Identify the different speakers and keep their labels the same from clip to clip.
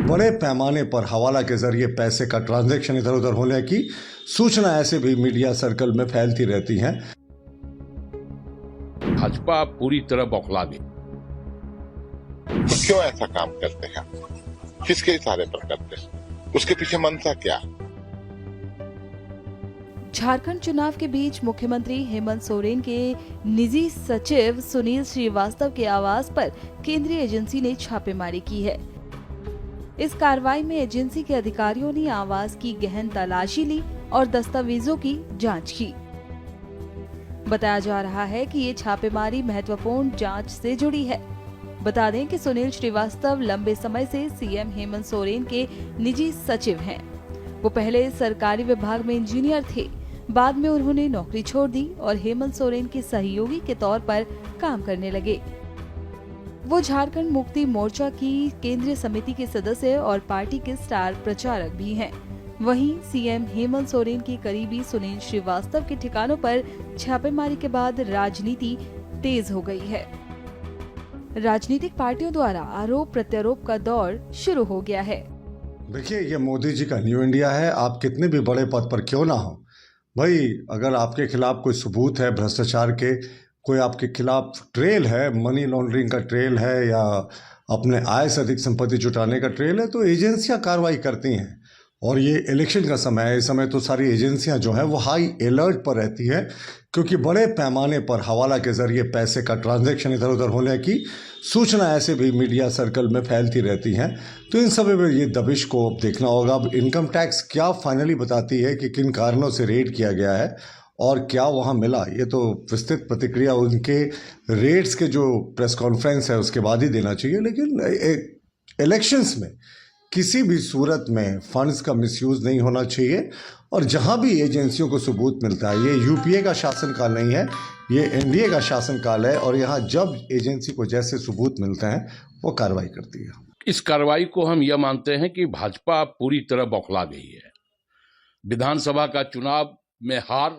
Speaker 1: बड़े पैमाने पर हवाला के जरिए पैसे का ट्रांजैक्शन इधर उधर होने की सूचना ऐसे भी मीडिया सर्कल में फैलती रहती हैं।
Speaker 2: भाजपा पूरी तरह बौखला गई।
Speaker 3: तो क्यों ऐसा काम करते हैं? किसके इशारे पर करते हैं? उसके पीछे मंशा क्या?
Speaker 4: झारखंड चुनाव के बीच मुख्यमंत्री हेमंत सोरेन के निजी सचिव सुनील श्रीवास्तव के आवास पर केंद्रीय एजेंसी ने छापेमारी की है। इस कार्रवाई में एजेंसी के अधिकारियों ने आवास की गहन तलाशी ली और दस्तावेजों की जांच की। बताया जा रहा है कि ये छापेमारी महत्वपूर्ण जांच से जुड़ी है। बता दें कि सुनील श्रीवास्तव लंबे समय से सीएम हेमंत सोरेन के निजी सचिव हैं। वो पहले सरकारी विभाग में इंजीनियर थे। बाद में उन्होंने नौकरी छोड़ दी और हेमंत सोरेन के सहयोगी के तौर पर काम करने लगे। वो झारखंड मुक्ति मोर्चा की केंद्रीय समिति के सदस्य और पार्टी के स्टार प्रचारक भी हैं। वहीं सीएम हेमंत सोरेन के करीबी सुनील श्रीवास्तव के ठिकानों पर छापेमारी के बाद राजनीति तेज हो गई है। राजनीतिक पार्टियों द्वारा आरोप प्रत्यारोप का दौर शुरू हो गया है।
Speaker 1: देखिए, ये मोदी जी का न्यू इंडिया है। आप कितने भी बड़े पद पर क्यों ना हो भाई, अगर आपके खिलाफ कोई सबूत है भ्रष्टाचार के, कोई आपके खिलाफ ट्रेल है, मनी लॉन्ड्रिंग का ट्रेल है या अपने आय से अधिक संपत्ति जुटाने का ट्रेल है, तो एजेंसियां कार्रवाई करती हैं। और ये इलेक्शन का समय है, इस समय तो सारी एजेंसियां जो हैं वो हाई अलर्ट पर रहती है, क्योंकि बड़े पैमाने पर हवाला के जरिए पैसे का ट्रांजैक्शन इधर उधर होने की सूचना ऐसे भी मीडिया सर्कल में फैलती रहती हैं। तो इन सब में ये दबिश को अब देखना होगा। अब इनकम टैक्स क्या फाइनली बताती है कि किन कारणों से रेड किया गया है और क्या वहाँ मिला, ये तो विस्तृत प्रतिक्रिया उनके रेड्स के जो प्रेस कॉन्फ्रेंस है उसके बाद ही देना चाहिए। लेकिन इलेक्शंस में किसी भी सूरत में फंड्स का मिसयूज नहीं होना चाहिए। और जहां भी एजेंसियों को सबूत मिलता है, ये यूपीए का शासनकाल नहीं है, ये एनडीए का शासनकाल है, और यहाँ जब एजेंसी को जैसे सबूत मिलते हैं वो कार्रवाई करती है।
Speaker 2: इस कार्रवाई को हम यह मानते हैं कि भाजपा पूरी तरह बौखला गई है। विधानसभा का चुनाव में हार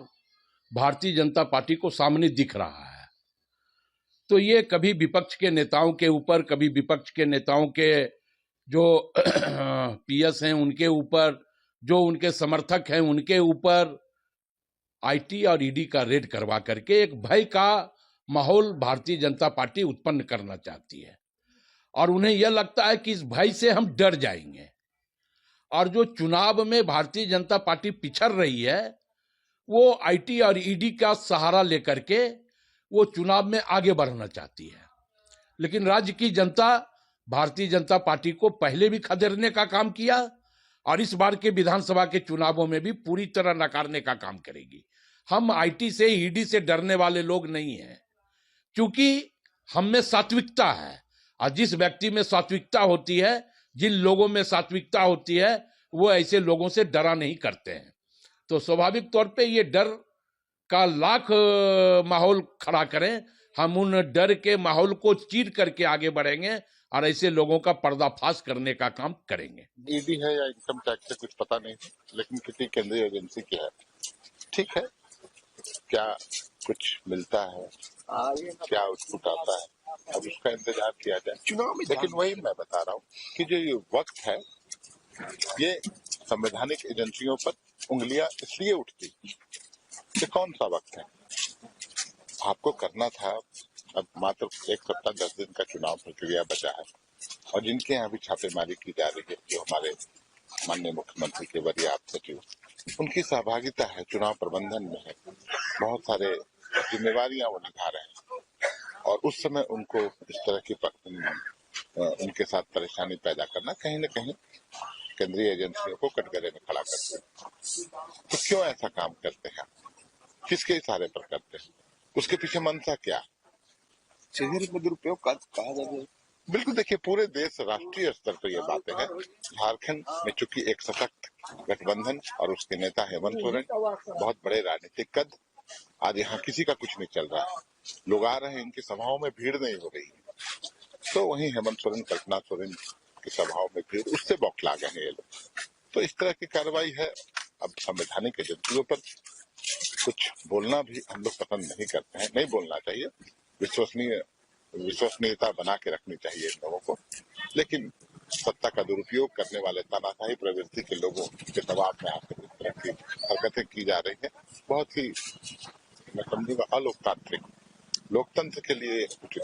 Speaker 2: भारतीय जनता पार्टी को सामने दिख रहा है, तो ये कभी विपक्ष के नेताओं के ऊपर, कभी विपक्ष के नेताओं के जो पीएस हैं उनके ऊपर, जो उनके समर्थक हैं उनके ऊपर आईटी और ईडी का रेड करवा करके एक भय का माहौल भारतीय जनता पार्टी उत्पन्न करना चाहती है। और उन्हें यह लगता है कि इस भय से हम डर जाएंगे, और जो चुनाव में भारतीय जनता पार्टी पिछड़ रही है वो आईटी और ईडी का सहारा लेकर के वो चुनाव में आगे बढ़ना चाहती है। लेकिन राज्य की जनता भारतीय जनता पार्टी को पहले भी खदेड़ने का काम किया और इस बार के विधानसभा के चुनावों में भी पूरी तरह नकारने का काम करेगी। हम आईटी से, ईडी से डरने वाले लोग नहीं हैं, क्योंकि हम में सात्विकता है, और जिस व्यक्ति में सात्विकता होती है, जिन लोगों में सात्विकता होती है, वो ऐसे लोगों से डरा नहीं करते हैं। तो स्वाभाविक तौर पे ये डर का लाख माहौल खड़ा करें, हम उन डर के माहौल को चीर करके आगे बढ़ेंगे और ऐसे लोगों का पर्दाफाश करने का काम करेंगे।
Speaker 3: ईडी है या इनकम टैक्स से कुछ पता नहीं, लेकिन किसी केंद्रीय एजेंसी की है, ठीक है। क्या कुछ मिलता है, क्या उत्पुट आता है, अब उसका इंतजार किया जाए चुनाव में। लेकिन वही मैं बता रहा हूँ कि जो ये वक्त है, ये संवैधानिक एजेंसियों पर उंगलियां इसलिए उठती, ये कौन सा वक्त है? आपको करना था, अब मात्र 1 सप्ताह 10 दिन का चुनाव प्रक्रिया बचा है, और जिनके यहाँ भी छापेमारी की जा रही है, जो हमारे माननीय मुख्यमंत्री के वरीय सचिव, उनकी सहभागिता है, चुनाव प्रबंधन में है, बहुत सारे जिम्मेवारियां वो निभा रहे हैं, और उस समय उनको इस तरह की उनके साथ परेशानी पैदा करना कहीं न कहीं केंद्रीय एजेंसियों को कटघरे में खड़ा करते हैं। तो क्यों ऐसा काम करते हैं? किसके इशारे पर करते हैं? उसके पीछे मंशा क्या?
Speaker 5: शहर में दुरुपयोग का कहा जा रहा है।
Speaker 3: बिल्कुल, देखिए, पूरे देश, राष्ट्रीय स्तर पर ये बातें हैं। झारखंड में चूंकि एक सशक्त गठबंधन और उसके नेता हेमंत सोरेन बहुत बड़े राजनीतिक कद, आज यहाँ किसी का कुछ नहीं चल रहा है, लोग आ रहे हैं, इनकी सभाओं में भीड़ नहीं हो रही है। तो वहीं हेमंत सोरेन, कल्पना सोरेन की सभाओं में भीड़, उससे बौखला गए हैं ये लोग। तो इस तरह की कार्रवाई है। अब संवैधानिक एजेंसियों पर कुछ बोलना भी हम लोग पसंद नहीं करते हैं, नहीं बोलना चाहिए। विश्वसनीयता बना के रखनी चाहिए इन लोगों को। लेकिन सत्ता का दुरुपयोग करने वाले तानाशाही प्रवृत्ति के लोगों के दबाव में आकर इस तरह की हरकतें की जा रही हैं, बहुत ही मैं समझूंगा अलोकतांत्रिक, लोकतंत्र के लिए उचित